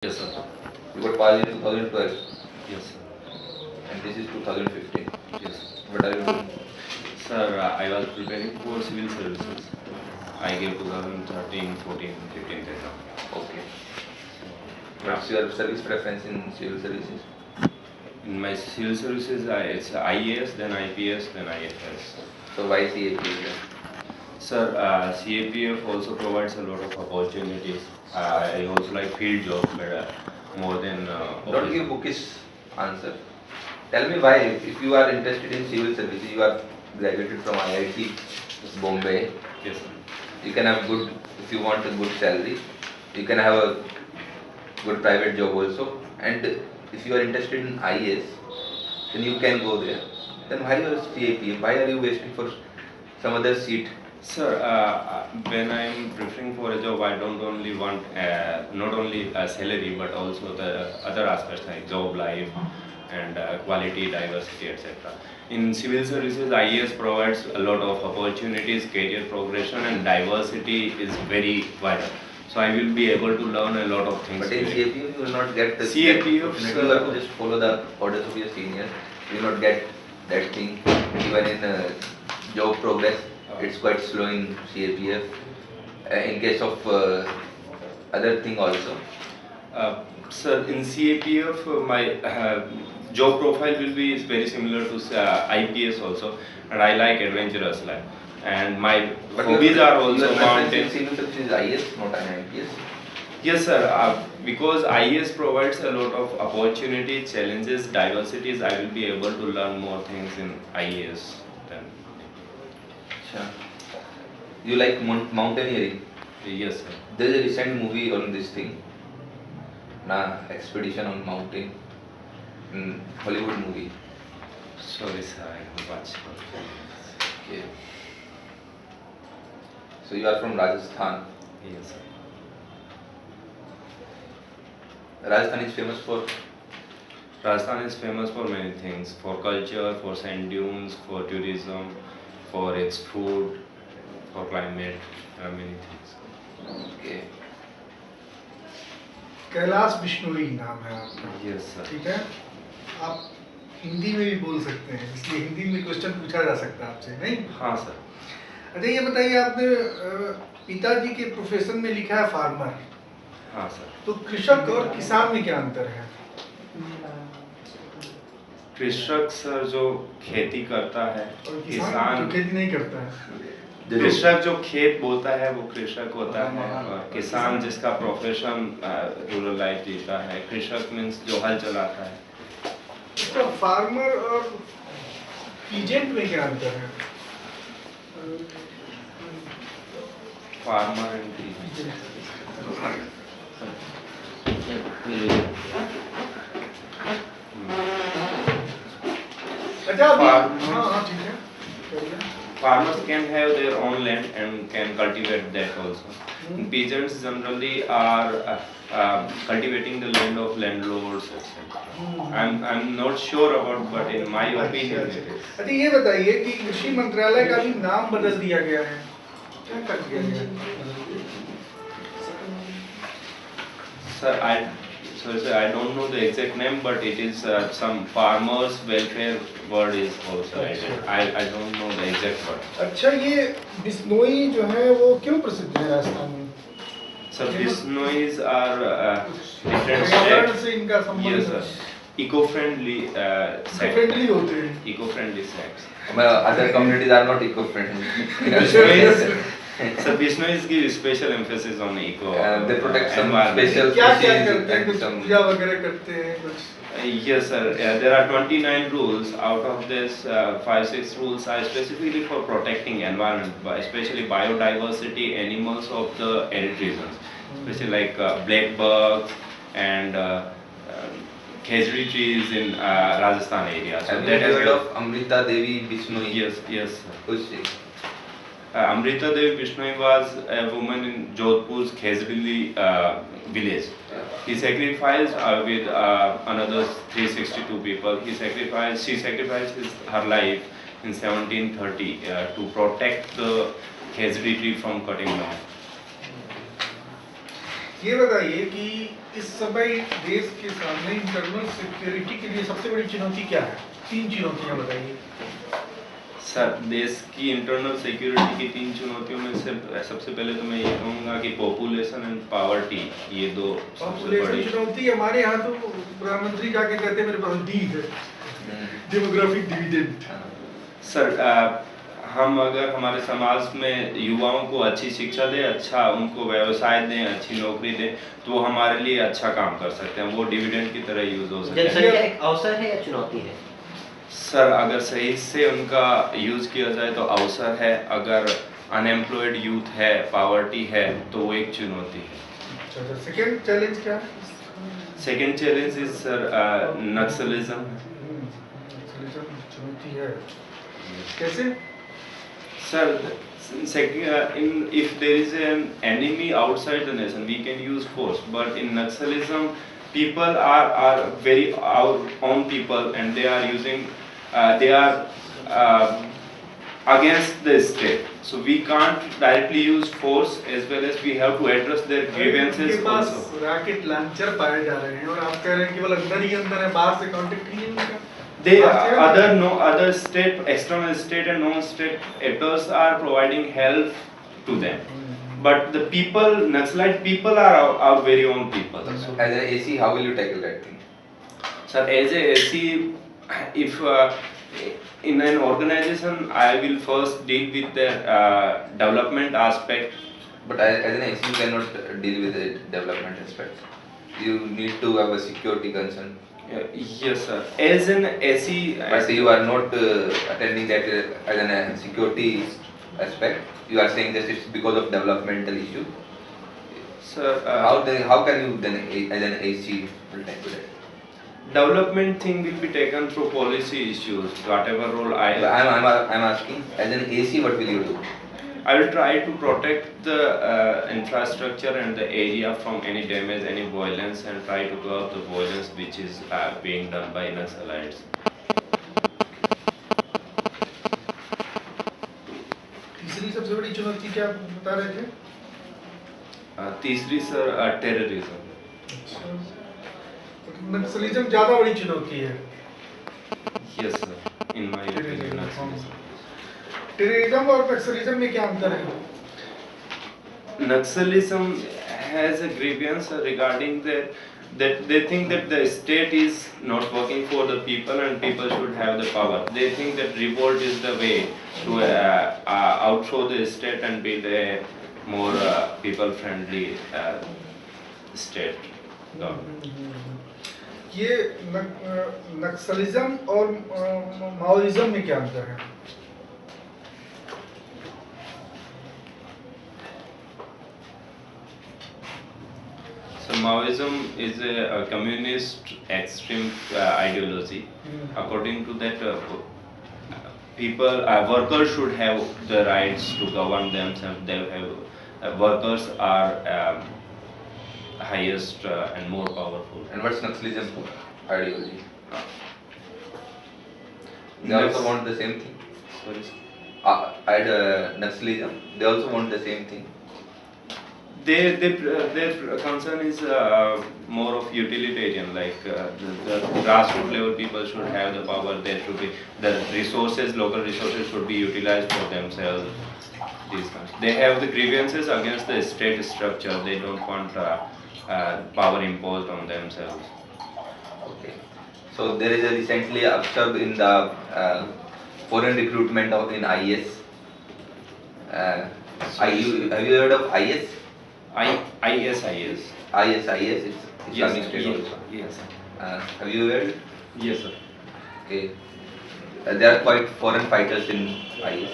Yes, sir. You got passed in 2012 Yes, sir. and this is 2015. Yes, What are you doing? sir. I was preparing for civil services. I gave 2013, 14, 15 exam. Okay. What's your service preference in civil services? In my civil services, it's IAS, then IPS, then IFS. So why CAPS? Sir, CAPF also provides a lot of opportunities. I also like field jobs better, more than Don't office. give bookish answer. Tell me why, if you are interested in civil services, you are graduated from IIT Bombay. Yes, sir. You can have good, if you want a good salary, you can have a good private job also. And if you are interested in IAS, then you can go there. Then why you are CAPF? Why are you wasting for some other seat? Sir, when I'm preparing for a job, I don't only want not only a salary but also the other aspects like job life and quality, diversity, etc. In civil services, IES provides a lot of opportunities, career progression, and diversity is very vital. So I will be able to learn a lot of things. But in CAPF, you will not get the CAPF, you have to just follow the orders of your seniors. You will not get that thing. Even in job progress, it's quite slow in CAPF. In case of other thing also. Sir, in CAPF, my job profile will be very similar to IPS also, and I like adventurous life. And my hobbies are also mountain. Civil services is IS, not an IPS. Yes, sir. Because IS provides a lot of opportunities, challenges, diversities. I will be able to learn more things in IAS then. Sure. You like mountaineering? Yes, sir. There is a recent movie on this thing. Expedition on mountain. Hollywood movie. Sorry, sir. I don't watch. Okay. So you are from Rajasthan. Yes, sir. Rajasthan is famous for? Rajasthan is famous for many things, for culture, for sand dunes, for tourism, for its food, for climate, many things. Okay. Kailash Bishnoi नाम है आपका। Yes, sir. ठीक है, आप हिंदी में भी बोल सकते हैं, इसलिए हिंदी में क्वेश्चन पूछा जा सकता है आपसे, नहीं? हाँ सर। अच्छा, ये बताइए, आपने पिताजी के प्रोफेशन में लिखा है फार्मर। हाँ सर। तो कृषक और किसान में क्या अंतर है? कृषक सर जो खेती करता है, और किसान जो खेती नहीं करता है। कृषक जो खेत बोता है वो कृषक होता है, और किसान जिसका प्रोफेशन रूरल लाइफ जीता है। कृषक मीन्स जो हल चलाता है। तो फार्मर और पीजेंट में क्या अंतर है? Farmer and peasant. अच्छा, हाँ ठीक है। Farmers can have their own land and can cultivate that also. Peasants generally are cultivating the land of landlords, etc. I'm not sure about, but in my opinion it is. अच्छा, ये बताइए कि कृषि मंत्रालय का भी नाम बदल दिया गया है, क्या कर दिया गया? Sir, I don't know the exact name, but it is some farmers welfare word is also added. I don't know the exact word. अच्छा, ये बिश्नोई जो है वो क्यों प्रसिद्ध है राजस्थान में? Sir, Bisnois are different पर्यावरण sects. से इनका संबंध? Yes, sir. Eco-friendly फ्रेंडली होते हैं। Eco-friendly sects. Other communities are not eco-friendly. So Bisnois give special emphasis on eco. They protect some environment. special क्या क्या species करते हैं? and कुछ some. पूजा वगैरह करते हैं कुछ? Yes, sir. There are 29 rules. Out of this, 5-6 rules are specifically for protecting environment, especially biodiversity, animals of the arid regions, especially like black bugs and khejri trees in Rajasthan area. So Have that you has heard been- of Amrita Devi Bishnoi? Yes, yes, sir. Who's she? Amrita Devi Bishnoi was a woman in Jodhpur's Khezrili village. He sacrificed with another 362 people. She sacrificed her life in 1730 to protect the Khezri tree from cutting down. ये बताइए कि इस समय देश के सामने internal security के लिए सबसे बड़ी चुनौती क्या है? 3 चुनौतियां बताइए। सर, देश की इंटरनल सिक्योरिटी की 3 चुनौतियों में से सबसे पहले तो मैं ये कहूँगा कि पॉपुलेशन एंड पॉवर्टी, ये दो सबसे पॉपुलेशन बड़ी। चुनौती हमारे यहाँ तो प्रधानमंत्री जाके कहते हैं मेरे पास डी है, डेमोग्राफिक डिविडेंड। सर, हम अगर हमारे समाज में युवाओं को अच्छी शिक्षा दें, अच्छा उनको व्यवसाय दें, अच्छी नौकरी दें, तो वो हमारे लिए अच्छा काम कर सकते हैं, वो डिविडेंड की तरह यूज हो सकते हैं। जनसंख्या एक अवसर है या चुनौती है? सर, अगर सही से उनका यूज किया जाए तो अवसर है, अगर अनएम्प्लॉयड यूथ है, पॉवर्टी है, तो वो एक चुनौती है। अच्छा, सेकंड चैलेंज क्या है? Second challenge is sir Naxalism. Naxalism चुनौती है। कैसे? Sir, if there is an enemy outside the nation, we can use force. But in Naxalism, people are very our own people, and they are using, they are against the state. So we can't directly use force, as well as we have to address their grievances उनके पास also. Rocket launcher पाए जा रहे हैं और आप कह रहे हैं केवल अंदर ही अंदर है, बाहर से कांटेक्ट नहीं है उनका। They other state, external state and non-state actors are providing help to them. But the people, Naxalite people are our very own people. So as an AC, how will you tackle that thing? Sir, as a AC, if in an organization, I will first deal with the development aspect. But as an AC, you cannot deal with the development aspects. You need to have a security concern. Yes, sir. As an AC, But you are not attending that as an security aspect. You are saying that it's because of developmental issue. sir, How can you then as an AC will tackle that? development thing will be taken through policy issues. Whatever role I'm asking as an AC, what will you do? I will try to protect the infrastructure and the area from any damage, any violence, and try to curb the violence which is being done by Naxalites. तीसरी सबसे बड़ी चुनौती क्या बता रहे थे? तीसरी sir terrorism. अच्छा, तो नक्सलिज्म ज्यादा बड़ी चुनौती है। Yes, sir. In my opinion, Naxalism. Terrorism और नक्सलिज्म में क्या अंतर है? Naxalism has a grievance regarding that they think that the state is not working for the people and people should have the power. They think that revolt is the way to outthrow the state and build a more people-friendly state government. ये नक्सलिज्म और Maoism में क्या अंतर है? So Maoism is a communist extreme ideology. According to that, workers should have the rights to govern themselves. They have workers are highest and more powerful. And what's Naxalism ideology? They also want the same thing. Sorry. Naxalism, they also want the same thing. Their concern is more of utilitarian, like the grassroots level people should have the power. There should be the resources, local resources should be utilized for themselves. These kinds. They have the grievances against the state structure. They don't want power imposed on themselves. Okay. So there is a recently upsurge in the foreign recruitment in IS. Have you heard of IS? ISIS. IS, it's Islamic State also. Yes. Have you heard? Yes, sir. Okay. There are quite foreign fighters in IS,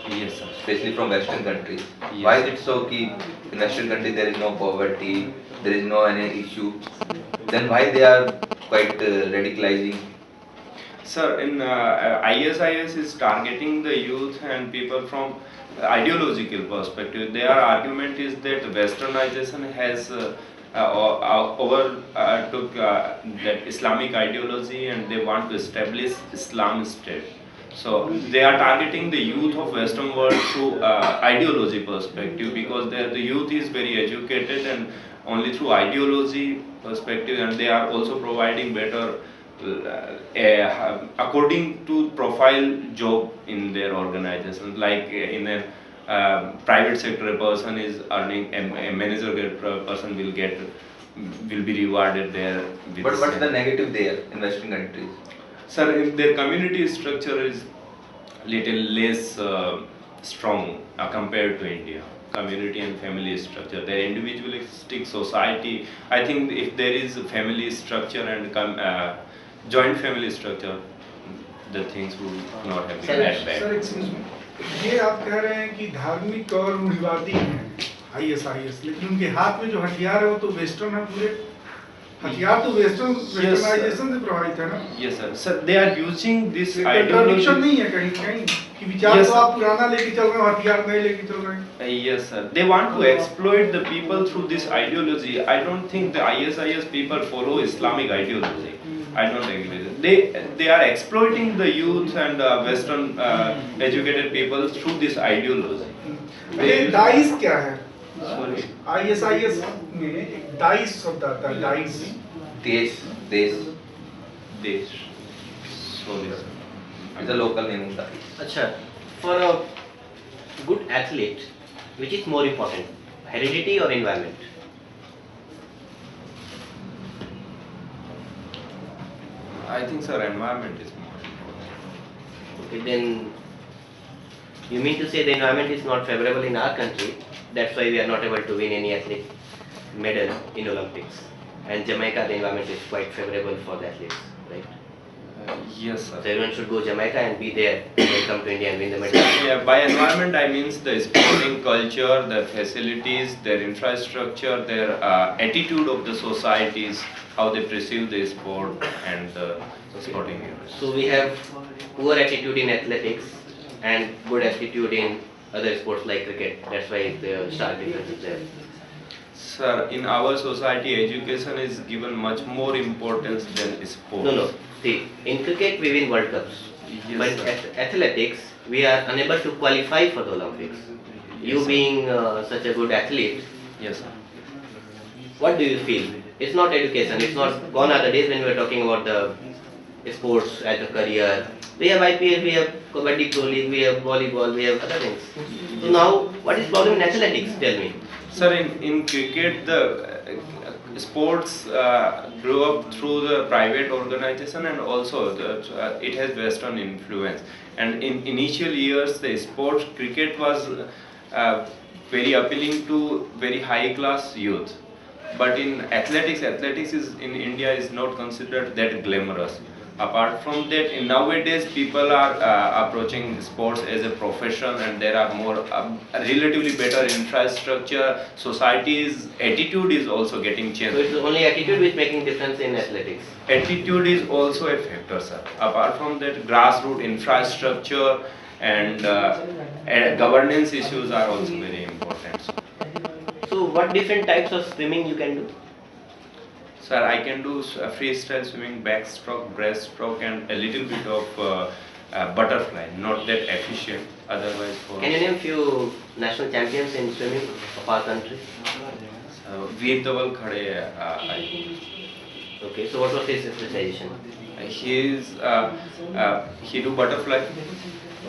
Yes, sir. especially from Western countries. Yes. Why is it so key? In Western countries there is no poverty, there is no any issue. Then why they are quite radicalizing? Sir, in ISIS is targeting the youth and people from ideological perspective. Their argument is that westernization has overtook that Islamic ideology and they want to establish Islam state. So they are targeting the youth of Western world through ideology perspective because the youth is very educated and only through ideology perspective, and they are also providing better according to profile job in their organization. Like in a private sector, a person is earning, a manager person will be rewarded there. But what's the negative there in Western countries? Sir, if their community structure is little less strong compared to India. Community and family structure, their individualistic society. I think if there is a family structure and joint family structure, the things would not have been that bad. Sir excuse me, ये आप कह रहे हैं कि धार्मिक और रूढ़िवादी हैं IAS, लेकिन उनके हाथ में जो हथियार है वो तो वेस्टर्न है पूरे, हथियार तो वेस्टर्नाइजेशन से प्रभावित है ना? Yes sir. Sir, they are using this contradiction नहीं है कहीं कहीं कि विचार तो आप पुराना लेके चल रहे हो, हथियार नए लेके चल रहे हैं? Yes sir. They want to exploit the people through this ideology. I don't think the ISIS people follow Islamic ideology. I don't agree with it. They are exploiting the youth and Western educated people through this ideology. ये dice क्या है? Sorry. ISIS में एक dice शब्द आता है, dice देश Sorry sir. is a local name of that. अच्छा, for a good athlete, which is more important, heredity or environment? I think sir, environment is more important. Okay, then you mean to say the environment is not favorable in our country, that's why we are not able to win any athletic medal in Olympics. And Jamaica, the environment is quite favorable for the athletes, right? Yes sir. So everyone should go Jamaica and be there and come to India and win the medal. Yeah, by environment I means the sporting culture, the facilities, their infrastructure, their attitude of the societies, how they perceive the sport and the sporting units. So we have poor attitude in athletics and good attitude in other sports like cricket. That's why the stark difference is there. Sir, in our society, education is given much more importance than sport. No. See, in cricket we win World Cups, Yes, but sir. at athletics we are unable to qualify for the Olympics. You sir. being such a good athlete, Yes, sir. what do you feel? It's not education. It's not gone are the days when we were talking about the sports as a career. We have IPL, we have Kabaddi Pro League, we have volleyball, we have other things. So now, what is problem in athletics? Tell me. Sir, in cricket, the sports grew up through the private organization, and also it has Western influence. And in initial years, the sports cricket was very appealing to very high class youth. But in athletics is in India is not considered that glamorous. Apart from that, in nowadays people are approaching sports as a profession, and there are more relatively better infrastructure. Society's attitude is also getting changed. So it's only attitude which making difference in athletics. Attitude is also a factor, sir. Apart from that, grassroots infrastructure and governance issues are also very important. So what different types of swimming you can do? Sir, I can do freestyle swimming, backstroke, breaststroke, and a little bit of butterfly. Not that efficient. Otherwise, for Can you name few national champions in swimming of our country? Veer Dhawan khade hai. Okay, so what was his specialization? He do butterfly.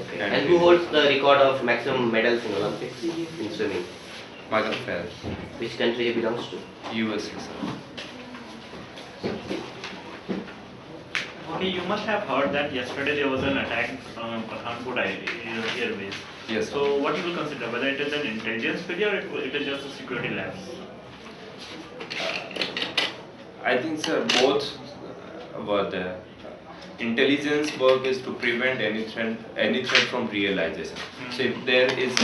Okay. And who holds the record of maximum medals in Olympics in swimming? Michael Phelps, Which country he belongs to? USA, sir. Okay, you must have heard that yesterday there was an attack from Pathankot Airways. Yes, sir. So what you will consider, whether it is an intelligence failure or it is just a security lapse? I think, sir, both were there. Intelligence work is to prevent any threat from realization. So if there is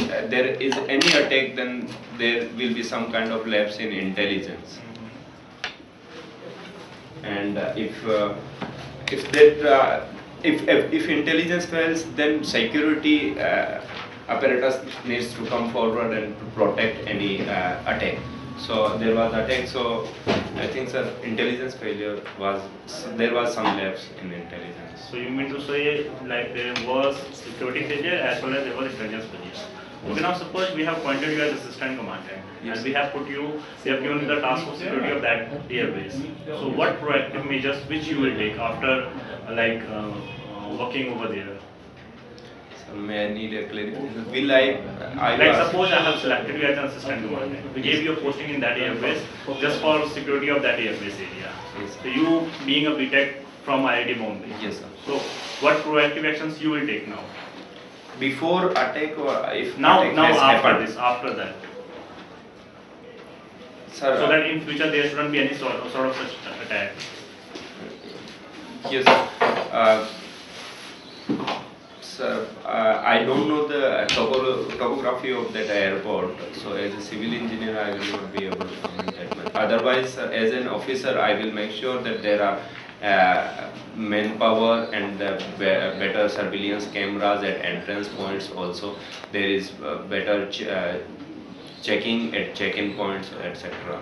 any attack, then there will be some kind of lapse in intelligence. And if intelligence fails, then security apparatus needs to come forward and to protect any attack. So there was attack. So I think, sir, intelligence failure there was some lapse in intelligence. So you mean to say like there was security failure as well as there was intelligence failure? Okay, now suppose we have appointed you as assistant commandant, Yes. and we have given you the task of security of that airbase. So what proactive measures which you will take after working over there? So may I need a clarification? Will I Like was- suppose I have selected you as an assistant commandant. We gave you a posting in that airbase just for security of that airbase area. Yes. So you being a BTech from IIT Bombay. Yes, sir. So what proactive actions you will take now? Before attack or if Now attack has after happened, this, after that. sir. So that in future there shouldn't be any sort of such attack. Yes, sir. I don't know the topography of that airport, so as a civil engineer, I will not be able to comment that much. Otherwise, as an officer, I will make sure that there are manpower and better surveillance cameras at entrance points. Also, there is better checking at check-in points, etc.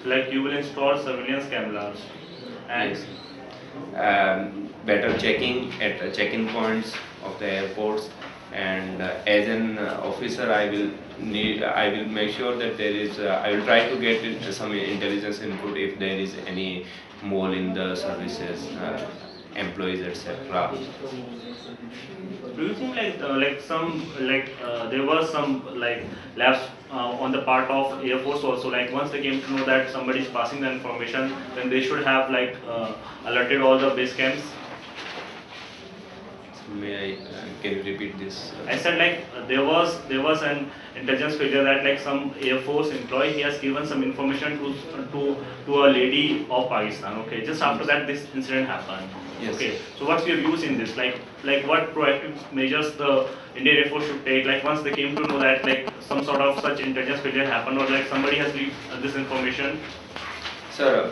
Like you will install surveillance cameras and Yes. Better checking at check-in points of the airports, and as an officer I will make sure that there is I will try to get some intelligence input if there is any mole in the services, employees, etc. do you think there was some lapse on the part of Air Force also? Like once they came to know that somebody is passing the information, then they should have alerted all the base camps. May I can you repeat this? I said there was an intelligence failure that some Air Force employee he has given some information to a lady of Pakistan. Okay, just after that this incident happened. Yes. Okay, so what's your views in this? Like what proactive measures the Indian Air Force should take? Like once they came to know that some sort of such intelligence failure happened or somebody has leaked this information. Sir,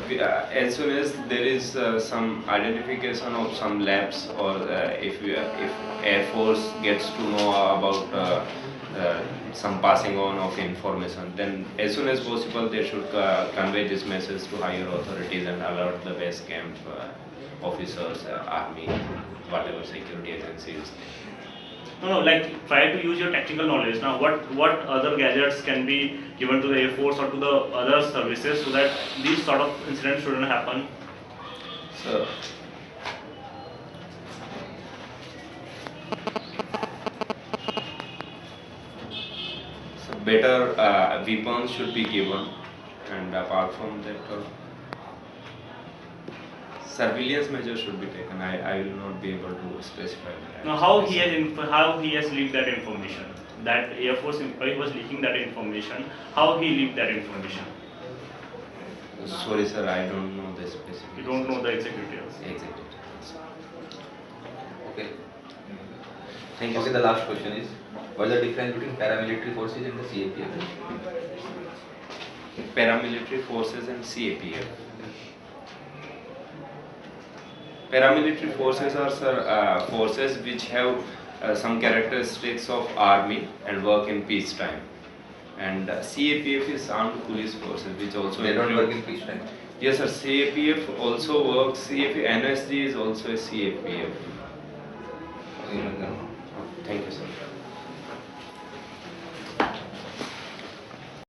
as soon as there is some identification of some labs, or if Air Force gets to know about some passing on of information, then as soon as possible they should convey this message to higher authorities and alert the base camp officers, army, whatever security agencies. No, try to use your technical knowledge. Now, what other gadgets can be given to the Air Force or to the other services so that these sort of incidents shouldn't happen? So, better weapons should be given, and apart from that, surveillance measures should be taken. I will not be able to specify that. Now, how he has leaked that information? That Air Force employee was leaking that information. How he leaked that information? Sorry, sir, I don't know the specific. You don't know the exact details. Exactly. Okay. Thank you. Okay, sir. the last question is, what is the difference between paramilitary forces and the CAPF? Paramilitary forces and CAPF. Paramilitary forces are, sir, forces which have some characteristics of army and work in peacetime. And CAPF is armed police forces, which also They don't include- work in peacetime. Yes, sir. CAPF also works. NSG is also a CAPF. Okay, Thank you, sir.